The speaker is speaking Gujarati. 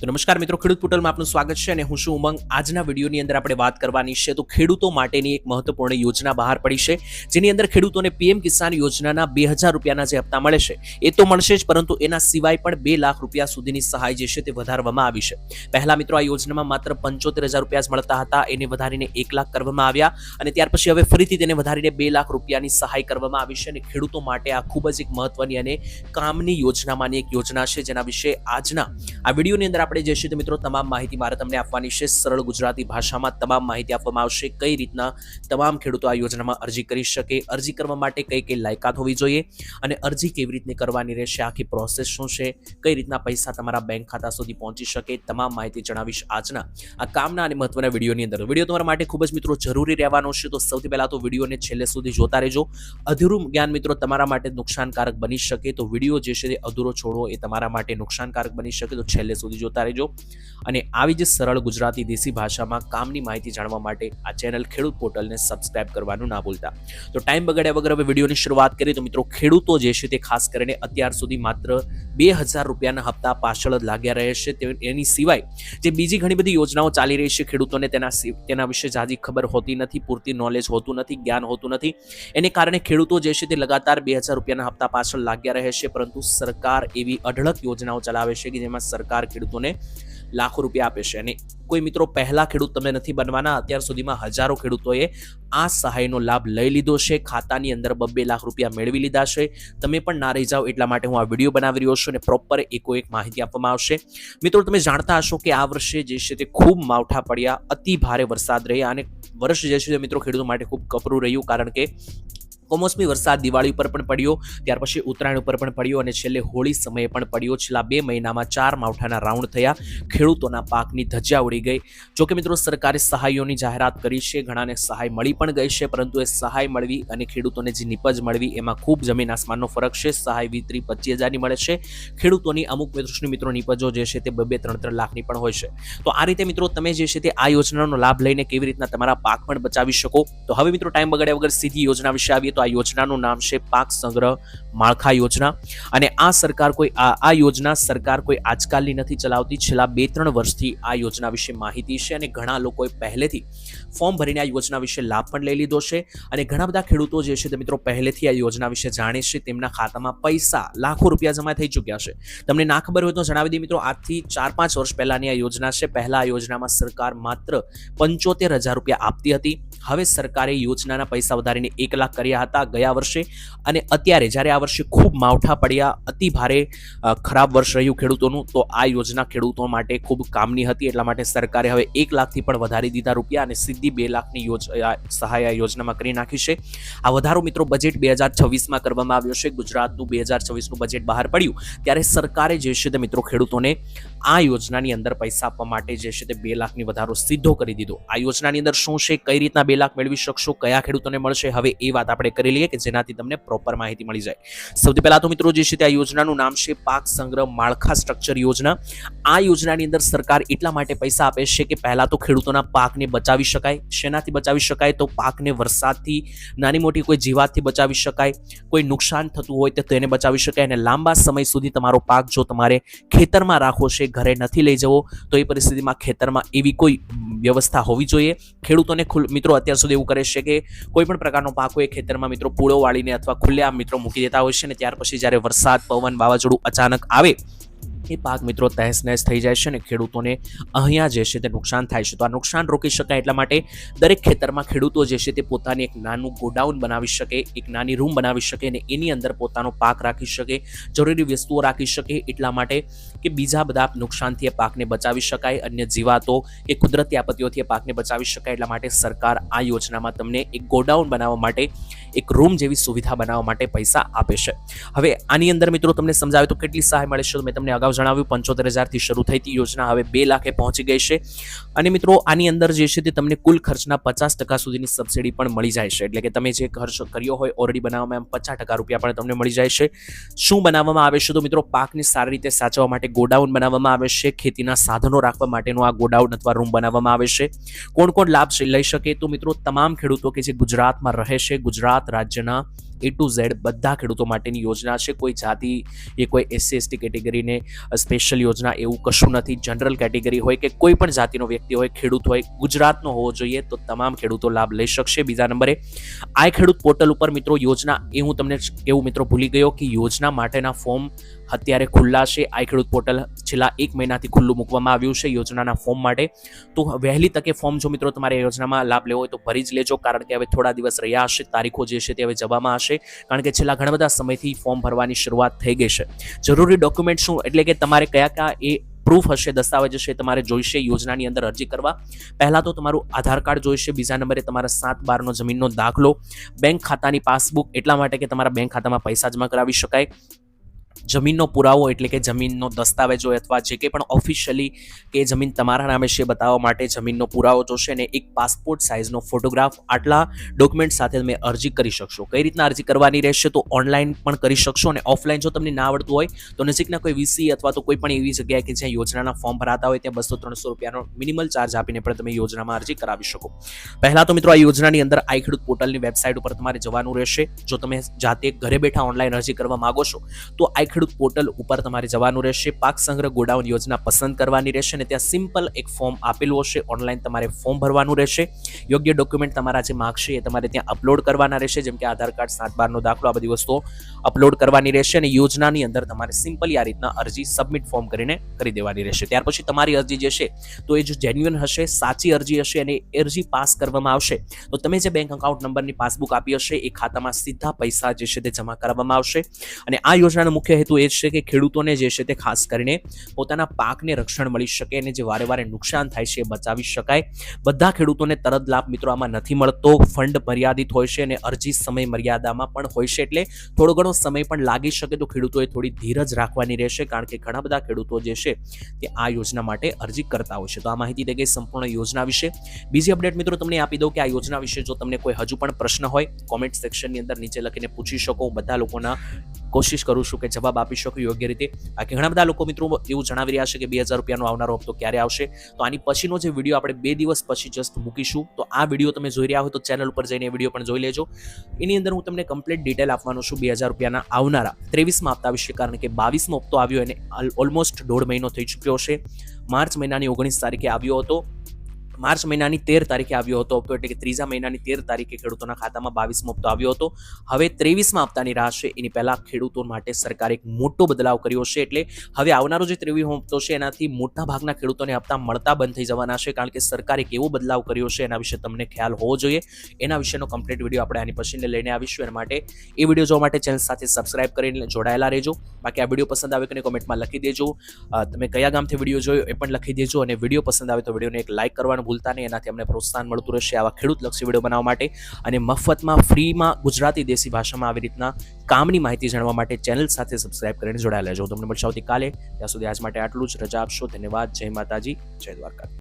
તો નમસ્કાર મિત્રો, ખેડૂત પોર્ટલમાં આપનું સ્વાગત છે અને હું છું ઉમંગ। આજના વિડીયોની અંદર આપણે વાત કરવાની છે તો ખેડૂતો માટેની એક મહત્વપૂર્ણ યોજના બહાર પડી છે, જેની અંદર ખેડૂતોને પીએમ કિસાન યોજનાના 2000 રૂપિયાના જે હપ્તા મળે છે એ તો મળશે જ, પરંતુ એના સિવાય પણ 2 લાખ રૂપિયા સુધીની સહાય જે છે તે વધારવામાં આવી છે। પહેલા મિત્રો આ યોજનામાં માત્ર 75000 રૂપિયા જ મળતા હતા, એને વધારીને 1 લાખ કરવામાં આવ્યા અને ત્યાર પછી હવે ફરીથી તેને વધારીને 2 લાખ રૂપિયાની સહાય કરવામાં આવી છે અને ખેડૂતો માટે આ ખૂબ જ એક મહત્વની અને કામની યોજનામાંની એક યોજના છે, જેના વિશે આજના આ વિડીયોની અંદર આપણે જે છે તે મિત્રો તમામ માહિતી મારે તમને આપવાની છે। સરળ ગુજરાતી ભાષામાં તમામ માહિતી આપવામાં આવશે, કઈ રીતના તમામ ખેડૂતો આ યોજનામાં અરજી કરી શકે, અરજી કરવા માટે કઈ કઈ લાયકાત હોવી જોઈએ અને અરજી કેવી રીતની કરવાની રહેશે, આખી પ્રોસેસ શું છે, કઈ રીતના પૈસા તમારા બેંક ખાતા સુધી પહોંચી શકે, તમામ માહિતી જણાવીશ આજના આ કામના અને મહત્વના વિડીયોની અંદર। વિડીયો તમારા માટે ખૂબ જ મિત્રો જરૂરી રહેવાનો છે, તો સૌથી પહેલા તો વિડીયોને છેલ્લે સુધી જોતા રહેજો। અધૂરું જ્ઞાન મિત્રો તમારા માટે નુકસાનકારક બની શકે, તો વિડીયો જે છે તે અધૂરો છોડવો એ તમારા માટે નુકસાનકારક બની શકે, તો છેલ્લે સુધી જોતા રહેજો। અને આવી જ સરળ ગુજરાતી દેશી ભાષામાં કામની માહિતી જાણવા માટે આ ચેનલ ખેડૂત પોર્ટલને સબસ્ક્રાઇબ કરવાનું ના ભૂલતા। તો ટાઈમ બગાડ્યા વગર હવે વિડીયોની શરૂઆત કરીએ તો મિત્રો ખેડૂતો જે છે તે ખાસ કરીને અત્યાર સુધી માત્ર 2000 રૂપિયાના હપ્તા પાછળ જ લાગ્યા રહે છે। એની સિવાય જે બીજી ઘણી બધી યોજનાઓ ચાલી રહી છે, ખેડૂતોને તેના વિશે જાજી ખબર હોતી નથી, પૂરતી નોલેજ હોતું નથી, જ્ઞાન હોતું નથી, એને કારણે ખેડૂતો જે છે તે લગાતાર 2000 રૂપિયાના હપ્તા પાછળ લાગ્યા રહે છે। પરંતુ સરકાર એવી અઢળક યોજનાઓ ચલાવે છે કે જેમાં સરકાર ખેડૂતોને લાખો રૂપિયા આપે છે અને કોઈ મિત્રો પહેલા ખેડૂત તમે નથી બનવાના, અત્યાર સુધીમાં હજારો ખેડૂતોએ આ સહાયનો લાભ લઈ લીધો છે, ખાતાની અંદર 2 લાખ રૂપિયા મેળવી લીધા છે। તમે પણ ના રહી જાઓ એટલા માટે હું આ વિડીયો બનાવી રહ્યો છું અને પ્રોપર એક માહિતી આપવામાં આવશે। મિત્રો તમે જાણતા હશો કે આ વર્ષે જે છે તે ખૂબ માવઠા પડ્યા, અતિ ભારે વરસાદ રહ્યા અને વર્ષ જે છે મિત્રો ખેડૂતો માટે ખૂબ કપરું રહ્યું, કારણ કે કમોસમી વરસાદ દિવાળી ઉપર પણ પડ્યો, ત્યાર પછી ઉત્તરાયણ ઉપર પણ પડ્યો અને છેલ્લે હોળી સમયે પણ પડ્યો। છેલ્લા 2 મહિનામાં 4 માવઠાના રાઉન્ડ થયા, ખેડૂતોના પાકની ધજા ઉડી ગઈ। જોકે મિત્રો સરકારે સહાયોની જાહેરાત કરી છે, ઘણાને સહાય મળી પણ ગઈ છે, પરંતુ એ સહાય મળવી અને ખેડૂતોને જે નિપજ મળવી એમાં ખૂબ જમીન આસમાનનો ફરક છે। સહાય 20-25000ની મળે છે, ખેડૂતોની અમુક મિત્રો નિપજો જે છે તે 2-3 લાખની પણ હોય છે। તો આ રીતે મિત્રો તમે જે છે તે આ યોજનાનો લાભ લઈને કેવી રીતના તમારા પાક પણ બચાવી શકો। તો હવે મિત્રો ટાઈમ બગાડ્યા વગર સીધી યોજના વિશે આવીએ તો આ યોજનાનું નામ છે પાક સંગ્રહ માળખા યોજના અને આ યોજના સરકાર કોઈ આજકાલની નથી ચલાવતી, છેલ્લા 2-3 વર્ષથી આ યોજના વિશે માહિતી છે અને ઘણા લોકોએ પહેલેથી ફોર્મ ભરીને આ યોજના વિશે લાભ પણ લઈ લીધો છે અને ઘણા બધા ખેડૂતો જે છે તે મિત્રો પહેલેથી આ યોજના વિશે જાણે છે, તેમના ખાતામાં પૈસા લાખો રૂપિયા જમા થઈ ચૂક્યા છે। તમને ના ખબર હોય તો જણાવી દઈએ મિત્રો, આજથી 4-5 વર્ષ પહેલાની આ યોજના છે। પહેલા આ યોજનામાં સરકાર માત્ર 75000 રૂપિયા આપતી હતી, હવે સરકારે યોજનાના પૈસા વધારીને 1 લાખ કર્યા હતા ગયા વર્ષે અને અત્યારે જ્યારે આ વર્ષે ખૂબ માવઠા પડ્યા, અતિ ભારે ખરાબ વર્ષ રહ્યું ખેડૂતોનું, તો આ યોજના ખેડૂતો માટે ખૂબ કામની હતી, એટલા માટે સરકારે હવે 1 લાખથી પણ વધારી દીધા રૂપિયા અને સીધી 2 લાખની સહાય આ યોજનામાં કરી નાખી છે। આ વધારો મિત્રો બજેટ 2026માં કરવામાં આવ્યો છે। ગુજરાતનું 2026નું બજેટ બહાર પડ્યું ત્યારે સરકારે જે છે તે મિત્રો ખેડૂતોને આ યોજનાની અંદર પૈસા આપવા માટે જે છે તે 2 લાખની વધારો સીધો કરી દીધો। આ યોજનાની અંદર શું છે, કઈ રીતના 2 લાખ મેળવી શકશો, કયા ખેડૂતોને મળશે, હવે એ વાત આપણે કરી લઈએ કે જેનાથી તમને પ્રોપર માહિતી મળી જાય। સૌથી પહેલા તો મિત્રો જે છે તે આ યોજનાનું નામ છે પાક સંગ્રહ માળખા સ્ટ્રક્ચર યોજના। આ યોજનાની અંદર સરકાર એટલા માટે પૈસા આપે છે કે પહેલા તો ખેડૂતોના પાકને બચાવી શકાય। શેનાથી બચાવી શકાય? તો પાકને વરસાદથી, નાની મોટી કોઈ જીવાતથી બચાવી શકાય, કોઈ નુકસાન થતું હોય તો તેને બચાવી શકાય અને લાંબા સમય સુધી તમારો પાક જો તમારે ખેતરમાં રાખવો છે, ઘરે નથી લઈ જવો, તો એ પરિસ્થિતિમાં ખેતરમાં એવી કોઈ વ્યવસ્થા હોવી જોઈએ। ખેડૂતોને મિત્રો અત્યાર સુધી એવું કરે છે કે કોઈ પણ પ્રકારનો પાક હોય ખેતરમાં મિત્રો પૂળો વાળીને અથવા ખુલ્લેઆમ મિત્રો મૂકી દેતા હોય છે અને ત્યાર પછી જ્યારે વરસાદ, પવન, વાવાઝોડું અચાનક આવે એ પાક મિત્રો તહેસ નહેસ થઈ જાય છે અને ખેડૂતોને અહીંયા જે છે તે નુકસાન થાય છે। તો આ નુકસાન રોકી શકાય એટલા માટે દરેક ખેતરમાં ખેડૂતો જે છે તે પોતાની એક નાનું ગોડાઉન બનાવી શકે, એક નાની રૂમ બનાવી શકે અને એની અંદર પોતાનો પાક રાખી શકે, જરૂરી વસ્તુઓ રાખી શકે, એટલા માટે કે બીજા બધા નુકસાનથી એ પાકને બચાવી શકાય, અન્ય જીવાતો કે કુદરતી આપત્તિઓથી એ પાકને બચાવી શકાય, એટલા માટે સરકાર આ યોજનામાં તમને એક ગોડાઉન બનાવવા માટે, એક રૂમ જેવી સુવિધા બનાવવા માટે પૈસા આપે છે। હવે આની અંદર મિત્રો તમને સમજાવે તો કેટલી સહાય મળે છે, તો મેં તમને અગાઉ જણાવ્યું 75000 થી શરૂ થઈ હતી યોજના, હવે 2 લાખે પહોંચી ગઈ છે અને મિત્રો આની અંદર જે છે તે તમને કુલ ખર્ચના 50% સુધીની સબસિડી પણ મળી જાય છે, એટલે કે તમે જે ખર્ચ કર્યો હોય ઓલરેડી બનાવવામાં 50% રૂપિયા પણ તમને મળી જાય છે। શું બનાવવામાં આવે છે? તો મિત્રો પાકને સારી રીતે સાચવવા માટે ગોડાઉન બનાવવામાં આવે છે, ખેતીના સાધનો રાખવા માટેનો આ ગોડાઉન અથવા રૂમ બનાવવામાં આવે છે। કોણ કોણ લાભ લઈ શકે? તો મિત્રો તમામ ખેડૂતો કે જે ગુજરાતમાં રહે છે, ગુજરાત રાજ્યના A to Z બધા ખેડૂતો માટેની યોજના છે. કોઈ જાતિ એ કોઈ SC ST કેટેગરીને સ્પેશિયલ યોજના એવું કશું નથી. જનરલ કેટેગરી હોય કે કોઈ પણ જાતિનો વ્યક્તિ હોય, ખેડૂત હોય, ગુજરાતનો હોવો જોઈએ તો તમામ ખેડૂતો લાભ લઈ શકશે. બીજા નંબરે આ ખેડૂત પોર્ટલ ઉપર મિત્રો યોજના એ હું તમને એવું મિત્રો ભૂલી ગયો કે યોજના માટેના ફોર્મ અત્યારે ખુલ્લા છે. આ ખેડૂત પોર્ટલ છેલ્લા 1 મહિનાથી ખુલ્લું મૂકવામાં આવ્યું છે યોજનાના ફોર્મ માટે. તો વહેલી તકે ફોર્મ જો મિત્રો તમારે યોજનામાં લાભ લેવો હોય તો ભરી જ લેજો, કારણ કે હવે થોડા દિવસ રહ્યા હશે, તારીખો જે છે તે હવે જવામાં હશે, કારણ કે છેલ્લા ઘણા બધા સમયથી ફોર્મ ભરવાની શરૂઆત થઈ ગઈ છે. જરૂરી ડોક્યુમેન્ટ શું એટલે કે તમારે કયા એ પ્રૂફ હશે, દસ્તાવેજ હશે તમારે જોઈશે યોજનાની અંદર અરજી કરવા. પહેલા તો તમારું આધાર કાર્ડ જોઈશે. બીજા નંબરે તમારા 7/12 જમીનનો દાખલો, બેંક ખાતાની પાસબુક, એટલા માટે કે તમારા બેંક ખાતામાં પૈસા જમા કરાવી શકાય. જમીનનો પુરાવો એટલે કે જમીનનો દસ્તાવેજો અથવા જે કંઈ પણ ઓફિશિયલી કે જમીન તમારા નામે છે બતાવવા માટે જમીનનો પુરાવો જોશે, અને એક પાસપોર્ટ સાઇઝનો ફોટોગ્રાફ. આટલા ડોક્યુમેન્ટ સાથે તમે અરજી કરી શકશો. કઈ રીતના અરજી કરવાની રહેશે તો ઓનલાઈન પણ કરી શકશો, અને ઓફલાઈન જો તમને ના આવડતું હોય તો નજીકના કોઈ VC અથવા તો કોઈ પણ એવી જગ્યાએ કે જ્યાં યોજનાના ફોર્મ ભરાતા હોય ત્યાં 200-300 રૂપિયાનો મિનિમલ ચાર્જ આપીને પણ તમે યોજનામાં અરજી કરાવી શકો. પહેલા તો મિત્રો આ યોજનાની અંદર આ ખેડૂત પોર્ટલની વેબસાઇટ ઉપર તમારે જવાનું રહેશે. જો તમે જાતે ઘરે બેઠા ઓનલાઈન અરજી કરવા માંગો છો તો આ ખેડૂત પોર્ટલ ઉપર તમારે જવાનું રહેશે. પાક સંગ્રહ ગોડાઉન યોજના પસંદ કરવાની રહેશે, અને ત્યાં સિમ્પલ એક ફોર્મ આપેલું હશે. ઓનલાઈન તમારે ફોર્મ ભરવાનું રહેશે. યોગ્ય ડોક્યુમેન્ટ તમારા જે માગશે એ તમારે ત્યાં અપલોડ કરવાના રહેશે, જેમ કે આધાર કાર્ડ, 7/12 દાખલો, આ બધી વસ્તુઓ અપલોડ કરવાની રહેશે. અને યોજનાની અંદર તમારે સિમ્પલી આ રીતના અરજી સબમિટ ફોર્મ કરીને કરી દેવાની રહેશે. ત્યાર પછી તમારી અરજી જે છે તો એ જો જેન્યુઅન હશે, સાચી અરજી હશે અને અરજી પાસ કરવામાં આવશે તો તમે જે બેંક એકાઉન્ટ નંબરની પાસબુક આપી હશે એ ખાતામાં સીધા પૈસા જે છે તે જમા કરવામાં આવશે. અને આ યોજનાનો મુખ્ય હેતુ એ છે કે ખેડૂતોને જે છે તે ખાસ કરીને પોતાના પાકને રક્ષણ મળી શકે અને જે વારે નુકસાન થાય છે એ બચાવી શકાય. બધા ખેડૂતોને તરત લાભ મિત્રો આમાં નથી મળતો. ફંડ મર્યાદિત હોય છે અને અરજી સમય મર્યાદામાં પણ હોય છે, એટલે થોડો ઘણો સમય પણ લાગી શકે. તો ખેડૂતોએ થોડી ધીરજ રાખવાની રહેશે, કારણ કે ઘણા બધા ખેડૂતો જે છે તે આ યોજના માટે અરજી કરતા હોય છે. તો આ માહિતી થઈ ગઈ સંપૂર્ણ યોજના વિશે. બીજી અપડેટ મિત્રો તમને આપી દઉં કે આ યોજના વિશે જો તમને કોઈ હજુ પણ પ્રશ્ન હોય કોમેન્ટ સેક્શનની અંદર નીચે લખીને પૂછી શકો. બધા લોકોના કોશિશ કરું છું કે જવાબ આપી શકું યોગ્ય રીતે. બાકી ઘણા બધા લોકો મિત્રો એવું જણાવી રહ્યા છે કે 2000 રૂપિયાનો આવનારો હપ્તો ક્યારે આવશે. તો આની પછીનો જે વિડીયો આપણે 2 દિવસ પછી જસ્ટ મૂકીશું. તો આ વિડીયો તમે જોઈ રહ્યા હોય તો ચેનલ ઉપર જઈને એ વિડીયો પણ જોઈ લેજો. એની અંદર હું તમને કમ્પ્લીટ ડિટેલ આપવાનો છું 2000 રૂપિયાના આવનારા 23માં હપ્તા વિશે, કારણ કે 22મો હપ્તો આવ્યો અને ઓલમોસ્ટ 1.5 મહિનો થઈ ચૂક્યો છે. માર્ચ મહિનાની 19 તારીખે આવ્યો હતો. માર્ચ મહિનાની 13 તારીખે આવ્યો હતો હપ્તો, એટલે કે ત્રીજા મહિનાની 13 તારીખે ખેડૂતોના ખાતામાં 22મો હપ્તો આવ્યો હતો. હવે 23માં હપ્તાની રાહ છે. એની પહેલા ખેડૂતો માટે સરકારે એક મોટો બદલાવ કર્યો છે. એટલે હવે આવનારો જે 23મો હપ્તો છે એનાથી મોટા ભાગના ખેડૂતોને હપ્તા મળતા બંધ થઈ જવાના છે, કારણ કે સરકારે એક એવો બદલાવ કર્યો છે એના વિશે તમને ખ્યાલ હોવો જોઈએ. એના વિશેનો કમ્પ્લીટ વિડીયો આપણે આની પછીને લઈને આવીશું. એના માટે એ વિડીયો જોવા માટે ચેનલ સાથે સબસ્ક્રાઇબ કરીને જોડાયેલા રહેજો. બાકી આ વિડીયો પસંદ આવે કે કોમેન્ટમાં લખી દેજો. તમે કયા ગામથી વિડીયો જોયો એ પણ લખી દેજો, અને વિડીયો પસંદ આવે તો વિડીયોને એક લાઇક કરવાનું ભૂલતા નહીં. એનાથી અમને પ્રોત્સાહન મળતું રહેશે આવા ખેડૂતલક્ષી વિડીયો બનાવવા માટે, અને મફતમાં ફ્રીમાં ગુજરાતી દેશી ભાષામાં આવી રીતના કામની માહિતી જાણવા માટે ચેનલ સાથે સબસ્ક્રાઇબ કરીને જોડાયેલા રહેજો. તમને મળશે આવતીકાલે. ત્યાં સુધી આજ માટે આટલું જ. રજા આપશો. ધન્યવાદ. જય માતાજી, જય દ્વારકા.